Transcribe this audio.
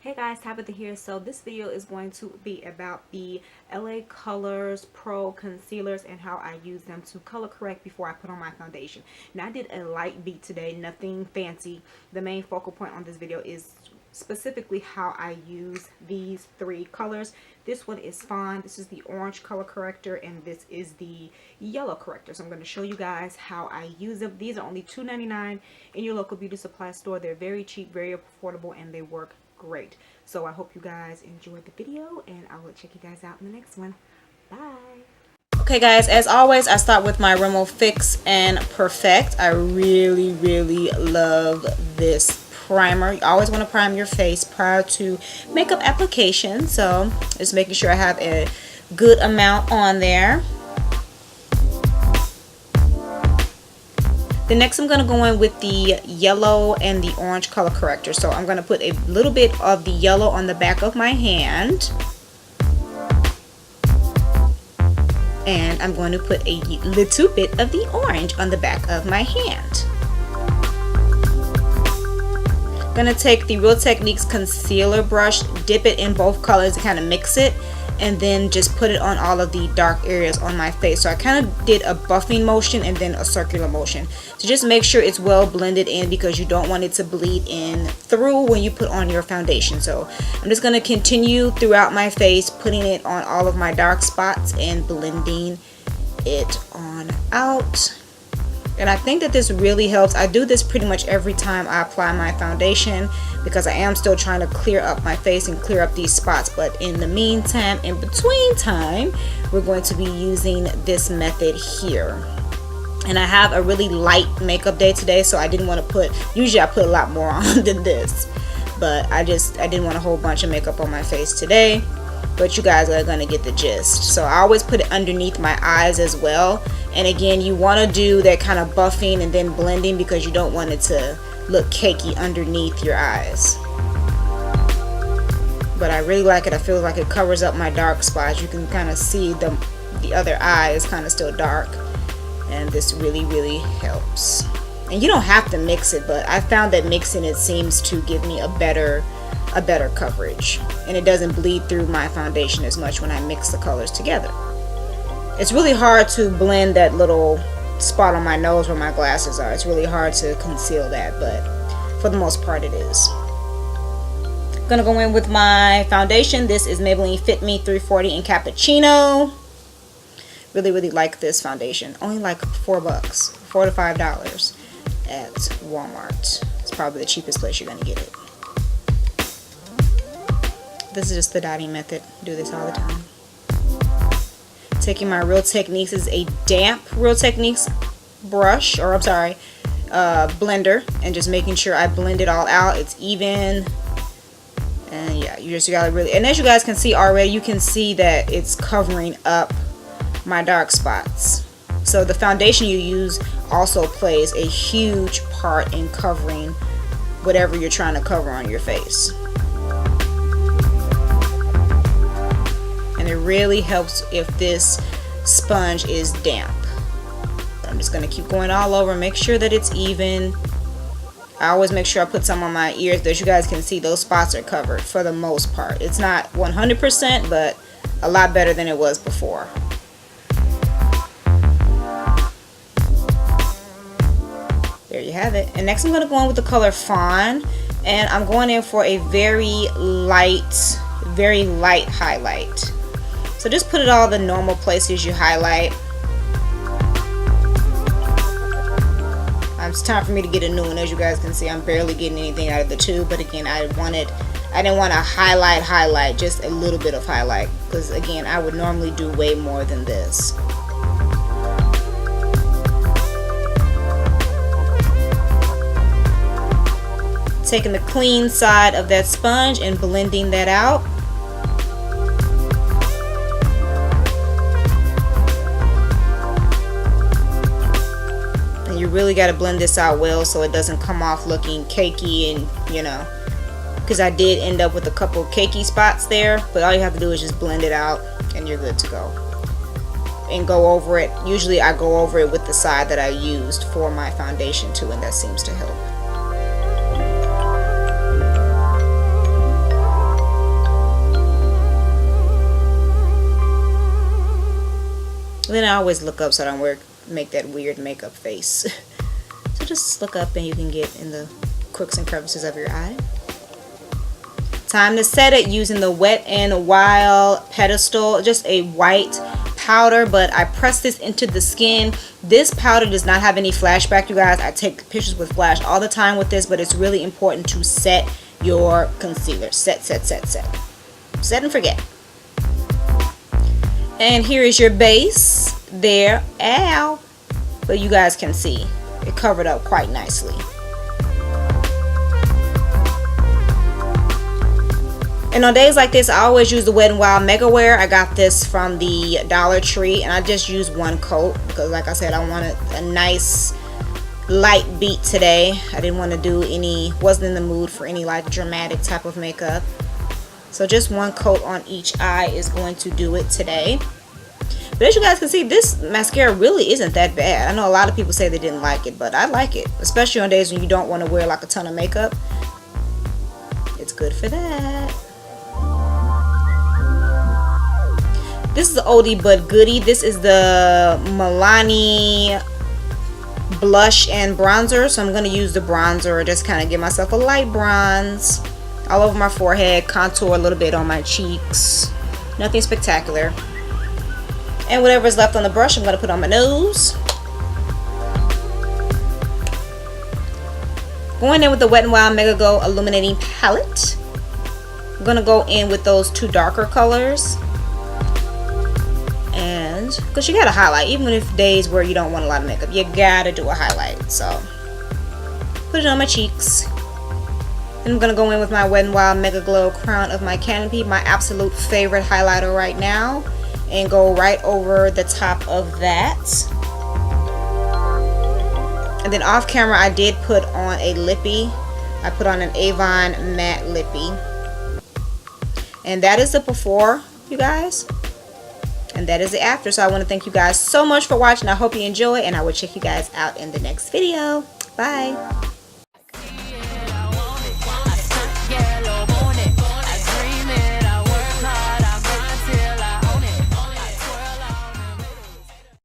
Hey guys, Tabitha here. So this video is going to be about the LA Colors Pro Concealers and how I use them to color correct before I put on my foundation. Now I did a light beat today, nothing fancy. The main focal point on this video is specifically how I use these three colors. This one is Fawn, this is the orange color corrector, and this is the yellow corrector. So I'm going to show you guys how I use them. These are only $2.99 in your local beauty supply store. They're very cheap, very affordable, and they work great. So I hope you guys enjoyed the video, and I will check you guys out in the next one. Bye. Okay guys, as always, I start with my Rimmel Fix and Perfect. I really love this primer. You always want to prime your face prior to makeup application, so just making sure I have a good amount on there. The next I'm going to go in with the yellow and the orange color corrector. So I'm going to put a little bit of the yellow on the back of my hand. And I'm going to put a little bit of the orange on the back of my hand. I'm going to take the Real Techniques concealer brush, dip it in both colors and kind of mix it, and then just put it on all of the dark areas on my face. So I kind of did a buffing motion and then a circular motion. So just make sure it's well blended in, because you don't want it to bleed in through when you put on your foundation. So I'm just going to continue throughout my face, putting it on all of my dark spots and blending it on out. And I think that this really helps. I do this pretty much every time I apply my foundation, because I am still trying to clear up my face and clear up these spots. But in the meantime, in between time, we're going to be using this method here. And I have a really light makeup day today, so I didn't want to put, usually I put a lot more on than this, but I didn't want a whole bunch of makeup on my face today. But you guys are going to get the gist. So I always put it underneath my eyes as well. And again, you want to do that kind of buffing and then blending, because you don't want it to look cakey underneath your eyes. But I really like it. I feel like it covers up my dark spots. You can kind of see the other eye is kind of still dark. And this really helps. And you don't have to mix it, but I found that mixing it seems to give me a better coverage, and it doesn't bleed through my foundation as much when I mix the colors together. It's really hard to blend that little spot on my nose where my glasses are. It's really hard to conceal that, but for the most part it is. I'm gonna go in with my foundation. This is Maybelline Fit Me 340 in Cappuccino. Really like this foundation. Only like $4, $4 to $5 at Walmart. It's probably the cheapest place you're gonna get it. This is just the dotting method. Do this all the time. Taking my Real Techniques, is a damp Real Techniques brush, or I'm sorry, blender, and just making sure I blend it all out. It's even, and yeah, you gotta really, and as you guys can see already, you can see that it's covering up my dark spots. So the foundation you use also plays a huge part in covering whatever you're trying to cover on your face. It really helps if this sponge is damp. I'm just going to keep going all over, make sure that it's even. I always make sure I put some on my ears. As you guys can see, those spots are covered for the most part. It's not 100%, but a lot better than it was before. There you have it. And next I'm going to go in with the color Fawn, and I'm going in for a very light highlight. So just put it all the normal places you highlight. It's time for me to get a new one. As you guys can see, I'm barely getting anything out of the tube. But again, I didn't want to highlight, just a little bit of highlight. Because again, I would normally do way more than this. Taking the clean side of that sponge and blending that out. You really got to blend this out well so it doesn't come off looking cakey, and you know, because I did end up with a couple cakey spots there, but all you have to do is just blend it out and you're good to go. And go over it. Usually I go over it with the side that I used for my foundation too, and that seems to help. always look up so I don't make that weird makeup face. So just look up and you can get in the crooks and crevices of your eye. Time to set it using the Wet n Wild pedestal, just a white powder, but I press this into the skin. This powder does not have any flashback, you guys. I take pictures with flash all the time with this, but it's really important to set your concealer. Set and forget. And here is your base there. Ow, but you guys can see it covered up quite nicely. And on days like this, I always use the Wet n Wild Mega Wear. I got this from the Dollar Tree, and I just used one coat because, like I said, I wanted a nice light beat today. I didn't want to do wasn't in the mood for any like dramatic type of makeup. So just one coat on each eye is going to do it today. But as you guys can see, this mascara really isn't that bad. I know a lot of people say they didn't like it, but I like it, especially on days when you don't want to wear like a ton of makeup. It's good for that. This is the oldie but goodie. This is the Milani blush and bronzer. So I'm going to use the bronzer, just kind of give myself a light bronze all over my forehead, contour a little bit on my cheeks. Nothing spectacular. And whatever is left on the brush, I'm going to put on my nose. Going in with the Wet n Wild Mega Glow Illuminating Palette. I'm going to go in with those two darker colors. And because you gotta highlight, even if days where you don't want a lot of makeup, you gotta do a highlight. So put it on my cheeks. Then I'm gonna go in with my Wet n Wild Mega Glow Crown of My Canopy, my absolute favorite highlighter right now, and go right over the top of that. And then off camera, I did put on a lippy. I put on an Avon matte lippy, and that is the before, you guys. And that is the after. So I want to thank you guys so much for watching. I hope you enjoy, and I will check you guys out in the next video. Bye.